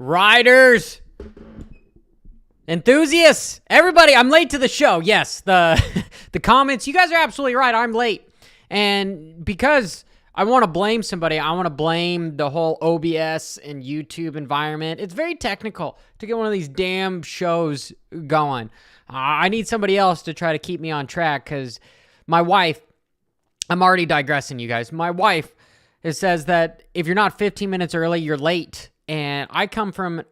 riders, enthusiasts, everybody. I'm late to the show. Yes, the comments. You guys are absolutely right. I'm late. And because I want to blame somebody, I want to blame the whole OBS and YouTube environment. It's very technical to get one of these damn shows going. I need somebody else to try to keep me on track because my wife, I'm already digressing, you guys. My wife, it says that if you're not 15 minutes early, you're late. And I come from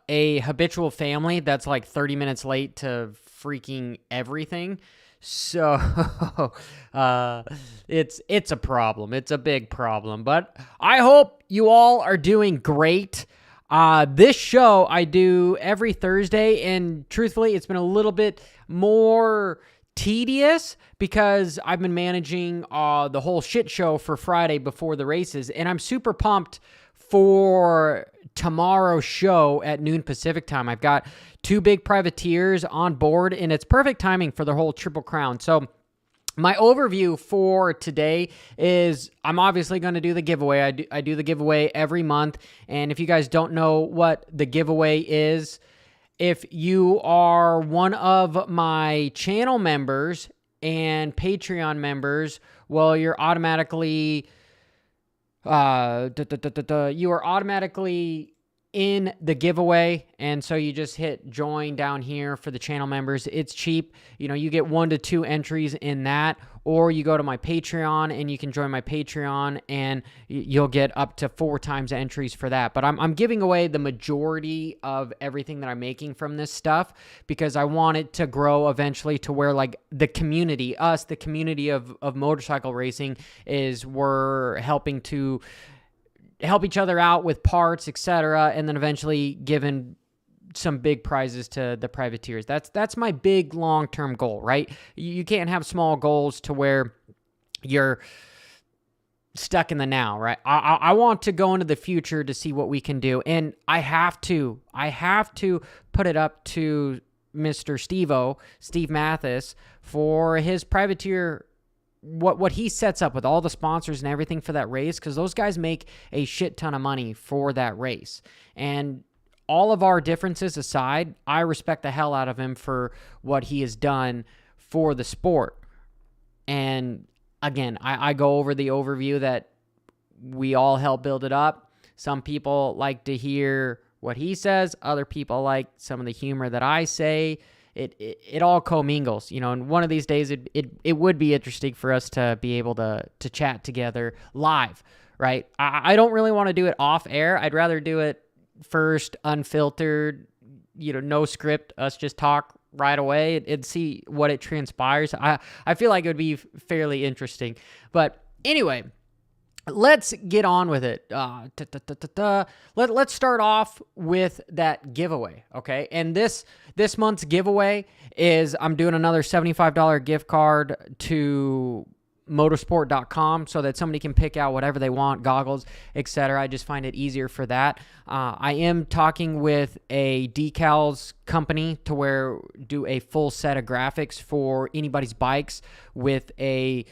a habitual family that's like 30 minutes late to freaking everything. So it's a problem. It's a big problem. But I hope you all are doing great. This show I do every Thursday, and truthfully, it's been a little bit more tedious because I've been managing the whole shit show for Friday before the races, and I'm super pumped for tomorrow's show at noon Pacific time. I've got 2 big privateers on board, and it's perfect timing for the whole Triple Crown. So my overview for today is I'm obviously going to do the giveaway. I do the giveaway every month, and if you guys don't know what the giveaway is, if you are one of my channel members and Patreon members, well, you're automatically you are automatically in the giveaway, and so you just hit join down here for the channel members. It's cheap. You know, you get 1 to 2 entries in that, or you go to my Patreon and you can join my Patreon and you'll get up to 4 times entries for that. But I'm giving away the majority of everything that I'm making from this stuff because I want it to grow eventually to where like the community, the community of motorcycle racing we're helping to help each other out with parts, etc., and then eventually giving some big prizes to the privateers. That's my big long-term goal, right? You can't have small goals to where you're stuck in the now, right? I want to go into the future to see what we can do, and I have to put it up to Mr. Steve Mathis, for his privateer, what he sets up with all the sponsors and everything for that race, because those guys make a shit ton of money for that race. And all of our differences aside, I respect the hell out of him for what he has done for the sport. And again, I go over the overview that we all help build it up. Some people like to hear what he says. Other people like some of the humor that I say. It all commingles, you know, and one of these days it would be interesting for us to be able to chat together live, right? I don't really want to do it off air. I'd rather do it first, unfiltered, you know, no script, us just talk right away and see what it transpires. I feel like it would be fairly interesting. But anyway, let's get on with it. Let's start off with that giveaway, okay? And this month's giveaway is I'm doing another $75 gift card to motorsport.com so that somebody can pick out whatever they want, goggles, etc. I just find it easier for that. I am talking with a decals company to where do a full set of graphics for anybody's bikes with a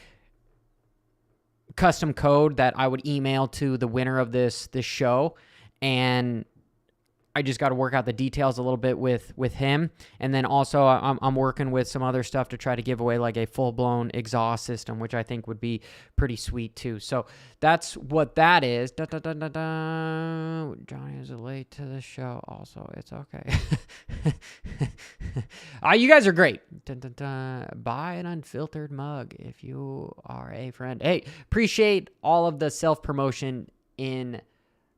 custom code that I would email to the winner of this show, and I just got to work out the details a little bit with him. And then also I'm working with some other stuff to try to give away like a full-blown exhaust system, which I think would be pretty sweet too. So that's what that is. Johnny is late to the show also. It's okay. You guys are great. Buy an unfiltered mug if you are a friend. Hey, appreciate all of the self-promotion in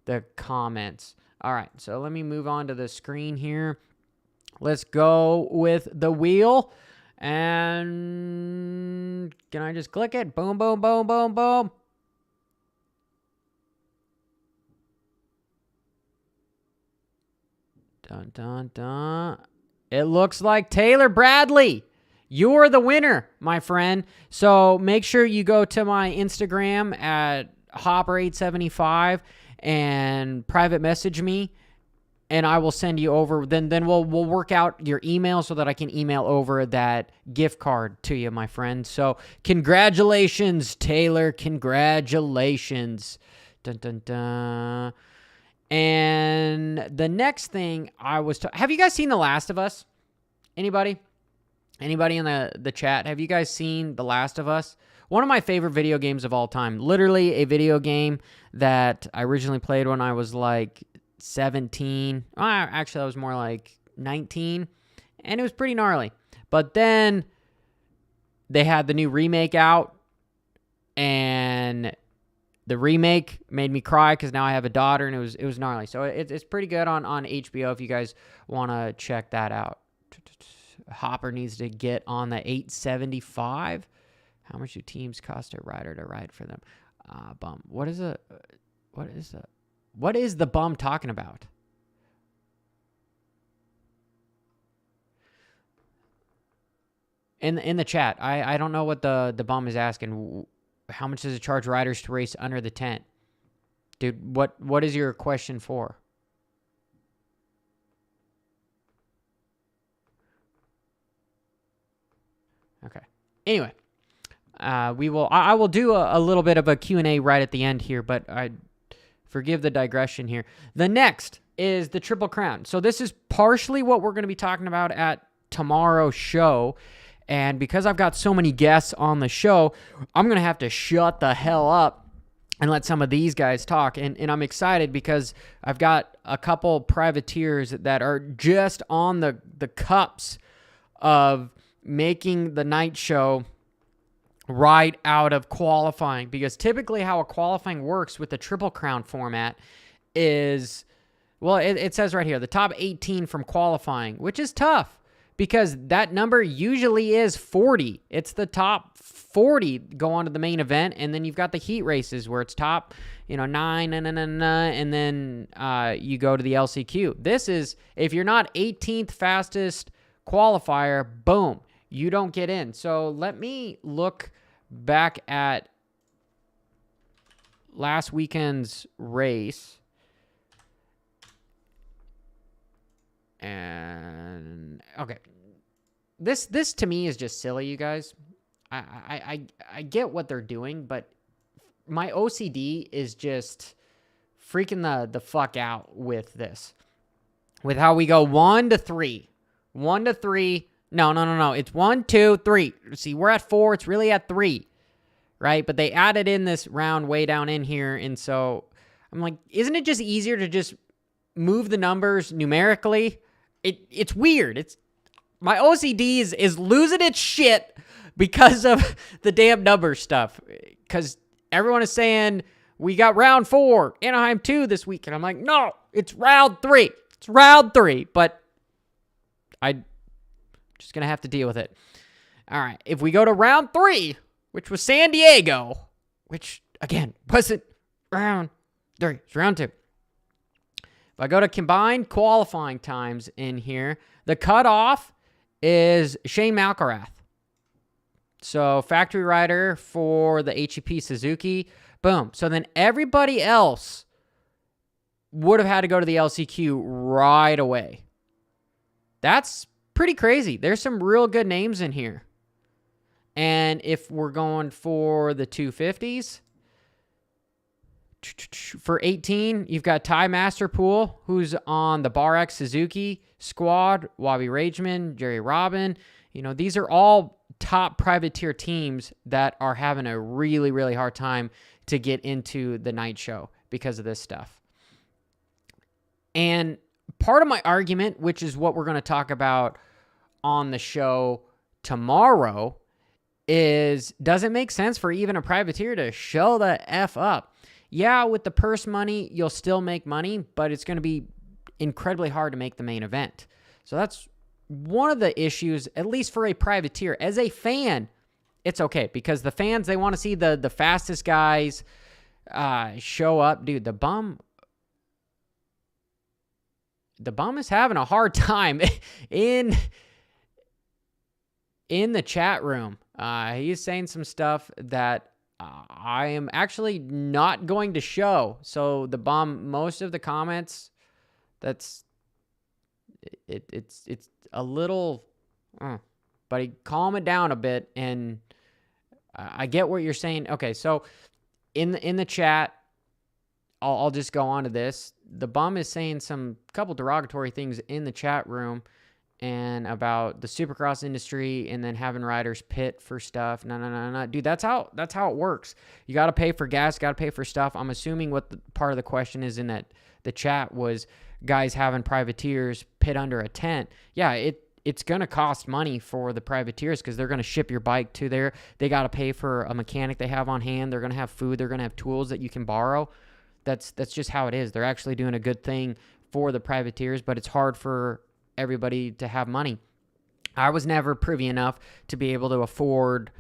the comments. All right, so let me move on to the screen here. Let's go with the wheel. And can I just click it? Boom, boom, boom, boom, boom. Dun, dun, dun. It looks like Taylor Bradley. You're the winner, my friend. So make sure you go to my Instagram at Hopper875 and private message me, and I will send you over. Then we'll work out your email so that I can email over that gift card to you, my friend. So congratulations, Taylor. Congratulations. Dun, dun, dun. And the next thing I was have you guys seen The Last of Us? Anybody? Anybody in the chat? Have you guys seen The Last of Us? One of my favorite video games of all time. Literally a video game that I originally played when I was like 17. Actually, I was more like 19. And it was pretty gnarly. But then they had the new remake out. And the remake made me cry because now I have a daughter, and it was gnarly. So it's pretty good on HBO if you guys want to check that out. Hopper needs to get on the 875. How much do teams cost a rider to ride for them? Bum. What is the bum talking about? In the chat, I don't know what the bum is asking. How much does it charge riders to race under the tent? Dude, what is your question for? Okay. Anyway, I will do a little bit of a Q&A right at the end here, but I forgive the digression here. The next is the Triple Crown. So this is partially what we're going to be talking about at tomorrow's show. And because I've got so many guests on the show, I'm going to have to shut the hell up and let some of these guys talk. And I'm excited because I've got a couple privateers that are just on the cups of making the night show right out of qualifying. Because typically how a qualifying works with the Triple Crown format is, well, it says right here, the top 18 from qualifying, which is tough. Because that number usually is 40. It's the top 40 go on to the main event, and then you've got the heat races where it's top, 9, and then you go to the LCQ. This is, if you're not 18th fastest qualifier, boom, you don't get in. So let me look back at last weekend's race. And okay, this to me is just silly, you guys. I get what they're doing, but my OCD is just freaking the fuck out with this, with how we go 1 to 3, 1 to 3. No. It's 1, 2, 3. See, we're at 4. It's really at 3, right? But they added in this round way down in here, and so I'm like, isn't it just easier to just move the numbers numerically? It's weird. It's my OCD is losing its shit because of the damn number stuff. Because everyone is saying we got round 4, Anaheim 2 this week, and I'm like, no, it's round 3. It's round 3. But I'm just gonna have to deal with it. All right, if we go to round 3, which was San Diego, which again wasn't round 3, it's round 2. If I go to combined qualifying times in here, the cutoff is Shane Malkorath. So factory rider for the HEP Suzuki. Boom. So then everybody else would have had to go to the LCQ right away. That's pretty crazy. There's some real good names in here. And if we're going for the 250s, for 18, you've got Ty Masterpool, who's on the Bar X Suzuki squad, Wabi Rageman, Jerry Robin. These are all top privateer teams that are having a really, really hard time to get into the night show because of this stuff. And part of my argument, which is what we're going to talk about on the show tomorrow, is, does it make sense for even a privateer to show the F up? Yeah, with the purse money, you'll still make money, but it's going to be incredibly hard to make the main event. So that's one of the issues, at least for a privateer. As a fan, it's okay, because the fans, they want to see the fastest guys show up. Dude, the bum is having a hard time in the chat room. He's saying some stuff that I am actually not going to show. So the bum, most of the comments, it's a little, but calm it down a bit. And I get what you're saying. Okay, so in the chat, I'll just go on to this. The bum is saying some couple derogatory things in the chat room and about the Supercross industry and then having riders pit for stuff. No. Dude, that's how it works. You got to pay for gas, got to pay for stuff. I'm assuming what part of the question is in that the chat was guys having privateers pit under a tent. Yeah, it's going to cost money for the privateers because they're going to ship your bike to there. They got to pay for a mechanic they have on hand. They're going to have food. They're going to have tools that you can borrow. That's just how it is. They're actually doing a good thing for the privateers, but it's hard for everybody to have money. I was never privy enough to be able to afford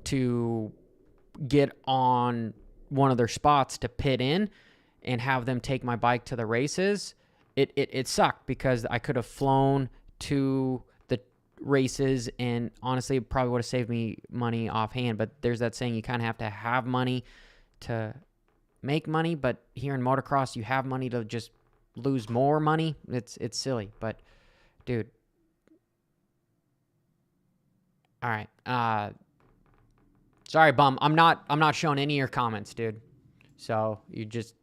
to get on one of their spots to pit in and have them take my bike to the races. It sucked because I could have flown to the races and honestly it probably would have saved me money offhand. But there's that saying, you kind of have money to make money, but here in motocross you have money to just lose more money. It's silly, but dude. All right. Sorry, bum. I'm not showing any of your comments, dude. So you just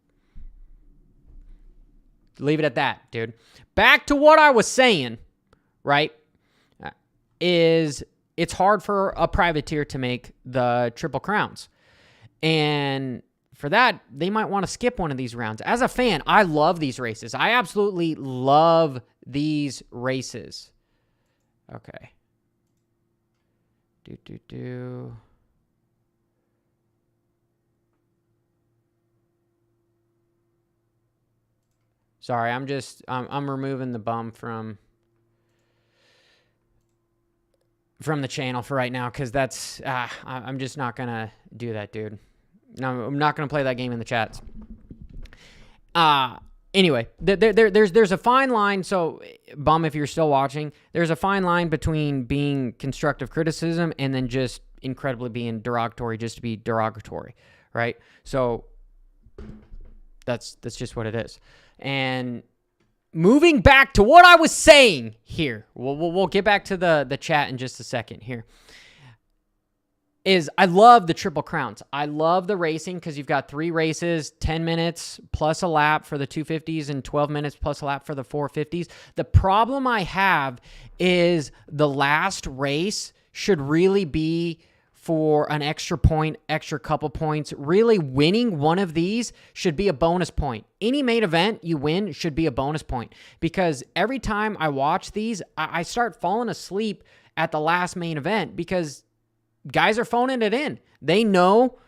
leave it at that, dude. Back to what I was saying, right? Is it's hard for a privateer to make the Triple Crowns. And for that, they might want to skip one of these rounds. As a fan, I love these races. I absolutely love these races. Okay. Sorry, I'm removing the bum from the channel for right now because that's I'm just not gonna do that, dude. No, I'm not gonna play that game in the chats. Anyway, there's a fine line. So, bum, if you're still watching, there's a fine line between being constructive criticism and then just incredibly being derogatory just to be derogatory, right? So that's just what it is. And moving back to what I was saying here, we'll get back to the chat in just a second here. Is I love the Triple Crowns. I love the racing because you've got 3 races, 10 minutes plus a lap for the 250s and 12 minutes plus a lap for the 450s. The problem I have is the last race should really be for an extra point, extra couple points. Really winning one of these should be a bonus point. Any main event you win should be a bonus point because every time I watch these, I start falling asleep at the last main event because guys are phoning it in. They know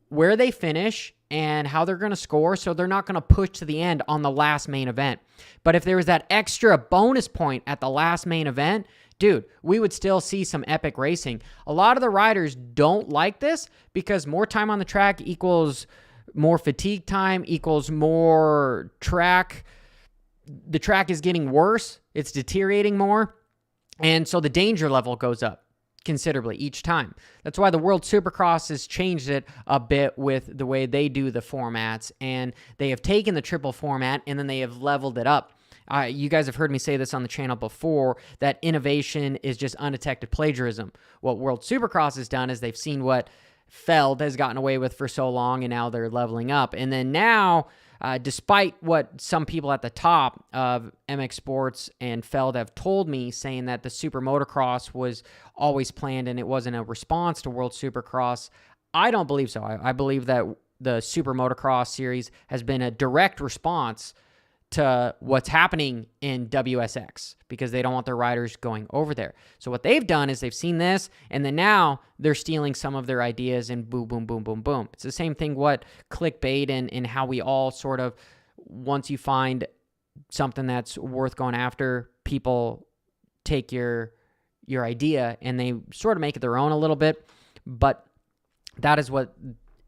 where they finish and how they're going to score, so they're not going to push to the end on the last main event. But if there was that extra bonus point at the last main event, dude, we would still see some epic racing. A lot of the riders don't like this because more time on the track equals more fatigue time, equals more track. The track is getting worse. It's deteriorating more. And so the danger level goes up considerably each time. That's why the World Supercross has changed it a bit with the way they do the formats, and they have taken the triple format and then they have leveled it up. You guys have heard me say this on the channel before, that innovation is just undetected plagiarism. What World Supercross has done is they've seen what Feld has gotten away with for so long, and now they're leveling up. And then now, despite what some people at the top of MX Sports and Feld have told me, saying that the Super Motocross was always planned and it wasn't a response to World Supercross, I don't believe so. I believe that the Super Motocross series has been a direct response to what's happening in WSX because they don't want their riders going over there. So what they've done is they've seen this, and then now they're stealing some of their ideas and boom, boom, boom, boom, boom. It's the same thing what clickbait and how we all sort of, once you find something that's worth going after, people take your idea and they sort of make it their own a little bit. But that is what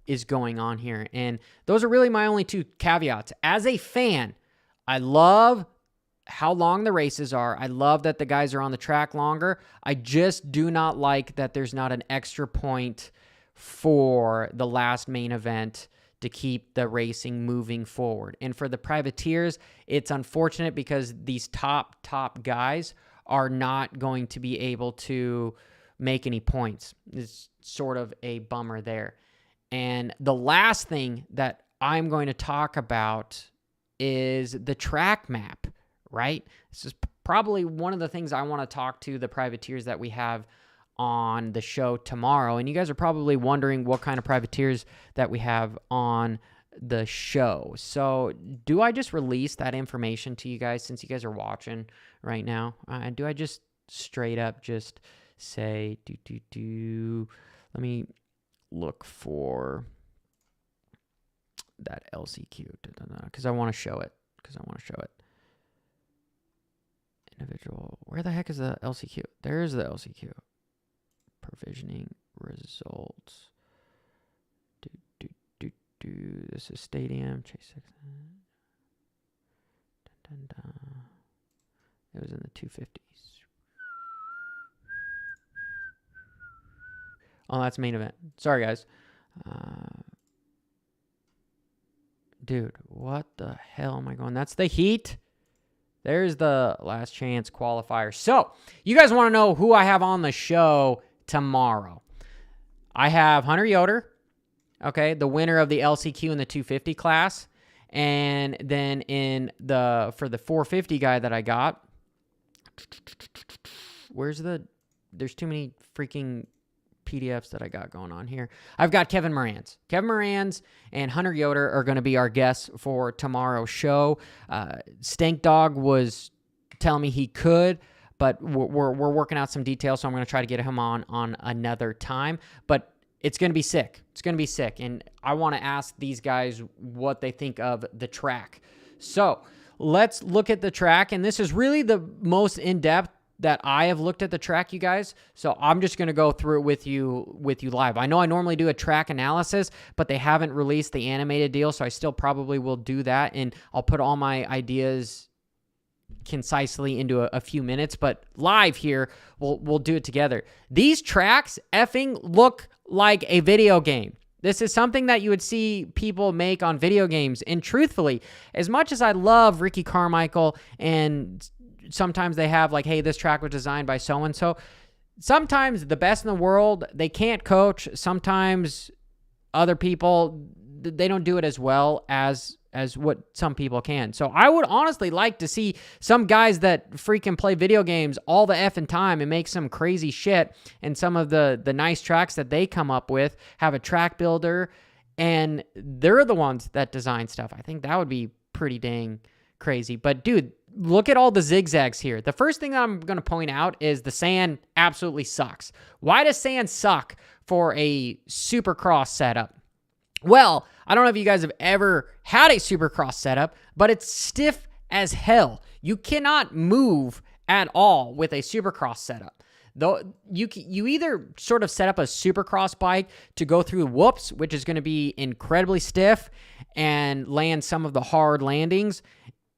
is going on here. And those are really my only 2 caveats. As a fan, I love how long the races are. I love that the guys are on the track longer. I just do not like that there's not an extra point for the last main event to keep the racing moving forward. And for the privateers, it's unfortunate because these top guys are not going to be able to make any points. It's sort of a bummer there. And the last thing that I'm going to talk about is the track map, right? This is probably one of the things I want to talk to the privateers that we have on the show tomorrow. And you guys are probably wondering what kind of privateers that we have on the show. So do I just release that information to you guys since you guys are watching right now? Do I just straight up just say, let me look for that LCQ because I want to show it. Individual. Where the heck is the LCQ? There's the LCQ. Provisioning results. This is Stadium. Chase 6. It was in the 250s. Oh, that's main event. Sorry, guys. Dude, what the hell am I going? That's the Heat. There's the last chance qualifier. So, you guys want to know who I have on the show tomorrow. I have Hunter Yoder, okay, the winner of the LCQ in the 250 class. And then for the 450 guy that I got, there's too many freaking PDFs that I got going on here. I've got Kevin Moranz. Kevin Moranz and Hunter Yoder are going to be our guests for tomorrow's show. Stank Dog was telling me he could, but we're working out some details, so I'm going to try to get him on another time. But it's going to be sick. It's going to be sick, and I want to ask these guys what they think of the track. So let's look at the track, and this is really the most in-depth that I have looked at the track, you guys. So I'm just going to go through it with you live. I know I normally do a track analysis, but they haven't released the animated deal, so I still probably will do that, and I'll put all my ideas concisely into a few minutes, but live here, we'll do it together. These tracks effing look like a video game. This is something that you would see people make on video games, and truthfully, as much as I love Ricky Carmichael and sometimes they have like, hey, this track was designed by so-and-so. Sometimes the best in the world, they can't coach. Sometimes other people, they don't do it as well as what some people can. So I would honestly like to see some guys that freaking play video games all the effing time and make some crazy shit, and some of the nice tracks that they come up with have a track builder, and they're the ones that design stuff. I think that would be pretty dang crazy. But dude, look at all the zigzags here. The first thing that I'm going to point out is the sand absolutely sucks. Why does sand suck for a Supercross setup? Well, I don't know if you guys have ever had a Supercross setup, but it's stiff as hell. You cannot move at all with a Supercross setup. Though you either sort of set up a Supercross bike to go through whoops, which is going to be incredibly stiff and land some of the hard landings,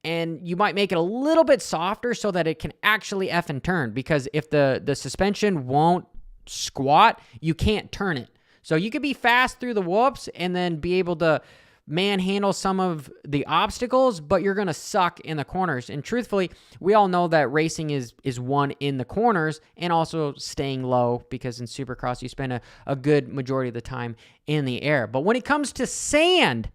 and you might make it a little bit softer so that it can actually effing turn, because if the suspension won't squat, you can't turn it. So you could be fast through the whoops and then be able to manhandle some of the obstacles, but you're going to suck in the corners. And truthfully, we all know that racing is won in the corners and also staying low, because in Supercross you spend a good majority of the time in the air. But when it comes to sand,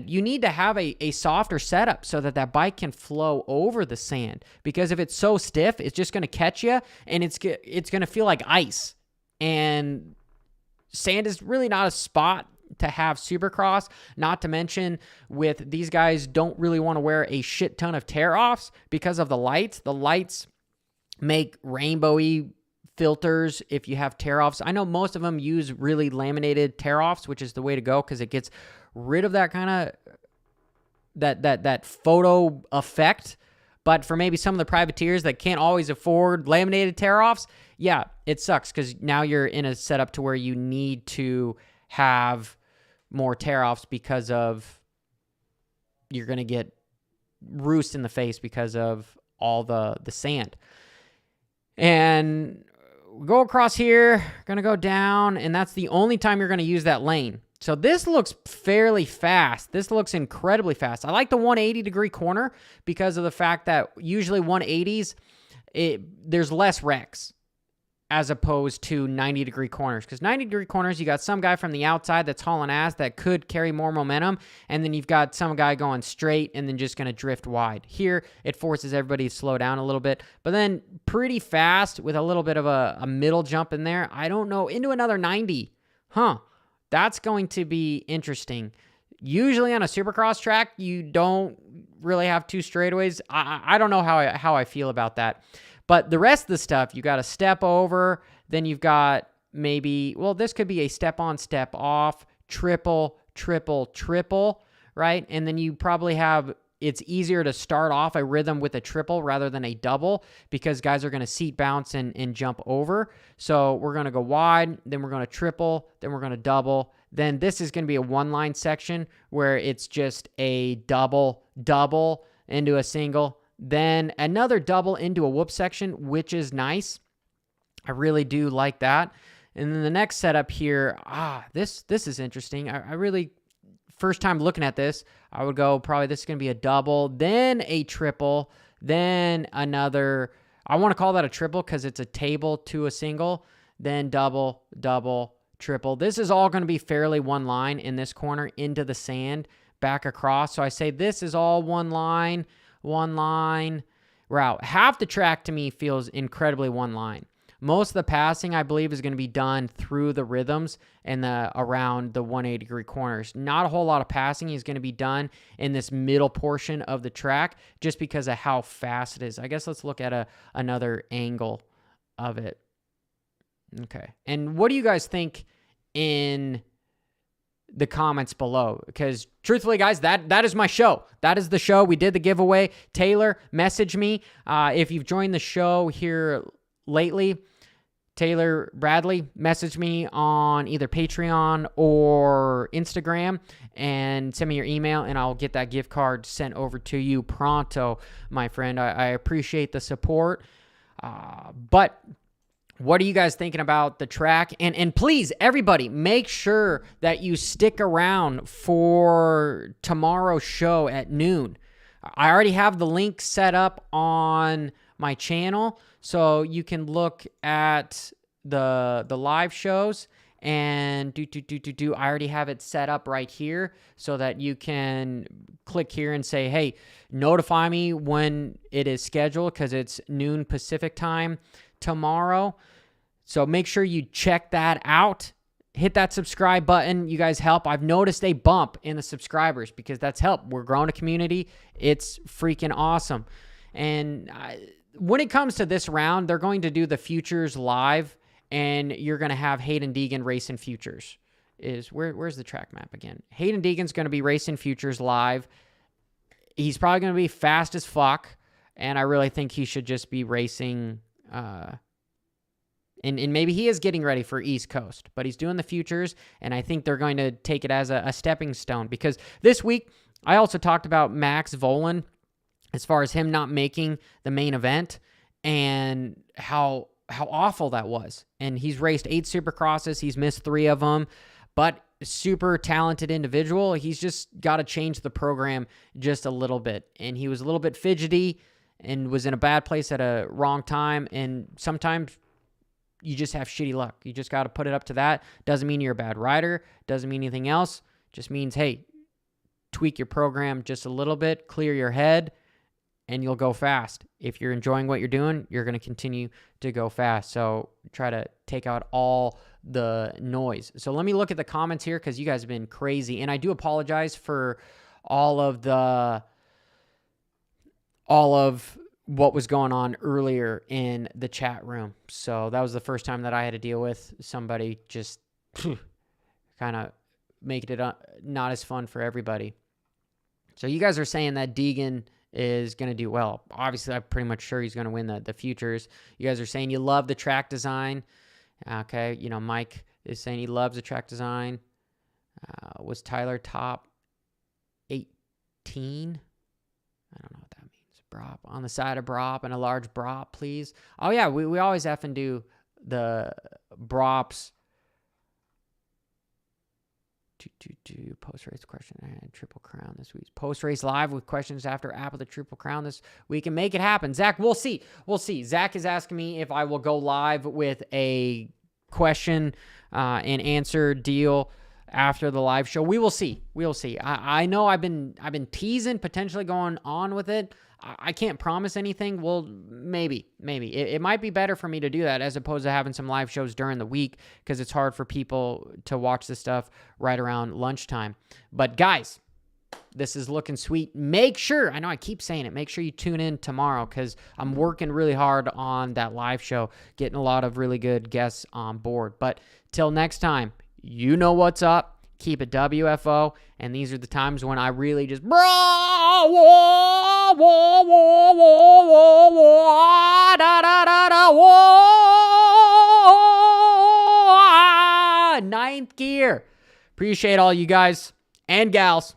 you need to have a softer setup so that bike can flow over the sand, because if it's so stiff, it's just going to catch you, and it's going to feel like ice. And sand is really not a spot to have Supercross, not to mention with these guys don't really want to wear a shit ton of tear-offs because of the lights. The lights make rainbowy filters if you have tear-offs. I know most of them use really laminated tear-offs, which is the way to go, because it gets rid of that kind of that photo effect. But for maybe some of the privateers that can't always afford laminated tear-offs, yeah, it sucks, because now you're in a setup to where you need to have more tear-offs, because of you're going to get roost in the face because of all the sand. And go across here, going to go down, and that's the only time you're going to use that lane. So this looks fairly fast. This looks incredibly fast. I like the 180-degree corner because of the fact that usually 180s, there's less wrecks. as opposed to 90-degree corners. Because 90-degree corners, you got some guy from the outside that's hauling ass that could carry more momentum, and then you've got some guy going straight and then just going to drift wide. Here, it forces everybody to slow down a little bit, but then pretty fast with a little bit of a middle jump in there. I don't know, into another 90. That's going to be interesting. Usually on a Supercross track, you don't really have two straightaways. I don't know how I feel about that. But the rest of the stuff, you got a step over, then you've got maybe, well, this could be a step on, step off, triple, triple, triple, right? And then you probably have, it's easier to start off a rhythm with a triple rather than a double because guys are going to seat bounce and jump over. So we're going to go wide, then we're going to triple, then we're going to double. Then this is going to be a one-line section where it's just a double, double into a single, then another double into a whoop section, which is nice. I really do like that. And then the next setup here, this is interesting. I really, first time looking at this, I would go probably this is going to be a double, then a triple, then another, I want to call that a triple because it's a table to a single, then double, double, triple. This is all going to be fairly one line in this corner into the sand, back across. So I say this is all one line route. Half the track to me feels incredibly one line. Most of the passing, I believe, is going to be done through the rhythms and around the 180-degree corners. Not a whole lot of passing is going to be done in this middle portion of the track just because of how fast it is. I guess let's look at another angle of it. Okay. And what do you guys think in the comments below? Because truthfully, guys, that is my show. That is the show. We did the giveaway. Taylor, message me. If you've joined the show here lately, Taylor Bradley, message me on either Patreon or Instagram and send me your email, and I'll get that gift card sent over to you pronto, my friend. I appreciate the support. But what are you guys thinking about the track? And please, everybody, make sure that you stick around for tomorrow's show at noon. I already have the link set up on my channel, so you can look at the live shows and I already have it set up right here so that you can click here and say, hey, notify me when it is scheduled because it's noon Pacific time tomorrow. So make sure you check that out. Hit that subscribe button. You guys help. I've noticed a bump in the subscribers because that's help. We're growing a community. It's freaking awesome. And when it comes to this round, they're going to do the futures live, and you're going to have Hayden Deegan racing futures. Where's the track map again? Hayden Deegan's going to be racing futures live. He's probably going to be fast as fuck, and I really think he should just be racing. And maybe he is getting ready for East Coast, but he's doing the futures, and I think they're going to take it as a stepping stone because this week I also talked about Max Volan as far as him not making the main event and how awful that was. And he's raced 8 Supercrosses. He's missed 3 of them, but super talented individual. He's just got to change the program just a little bit. And he was a little bit fidgety and was in a bad place at a wrong time. And sometimes you just have shitty luck. You just got to put it up to that. Doesn't mean you're a bad rider. Doesn't mean anything else. Just means, hey, tweak your program just a little bit, clear your head, and you'll go fast. If you're enjoying what you're doing, you're going to continue to go fast. So try to take out all the noise. So let me look at the comments here because you guys have been crazy. And I do apologize for all of what was going on earlier in the chat room. So that was the first time that I had to deal with somebody just kind of making it not as fun for everybody. So you guys are saying that Deegan is going to do well. Obviously, I'm pretty much sure he's going to win the futures. You guys are saying you love the track design. Okay, Mike is saying he loves the track design. Was Tyler top 18? I don't know what that means. Brop. On the side of Brop and a large Brop, please. Oh, yeah, we always have to do the Brops. Post race question and Triple Crown this week. Post race live with questions after app of the Triple Crown this week and make it happen. Zach, we'll see. Zach is asking me if I will go live with a question and answer deal after the live show. We will see. I know I've been teasing potentially going on with it. I can't promise anything. Well, maybe. It might be better for me to do that as opposed to having some live shows during the week because it's hard for people to watch this stuff right around lunchtime. But guys, this is looking sweet. Make sure, I know I keep saying it, make sure you tune in tomorrow because I'm working really hard on that live show, getting a lot of really good guests on board. But till next time, you know what's up. Keep it WFO, and these are the times when I really just ninth gear. Appreciate all you guys and gals.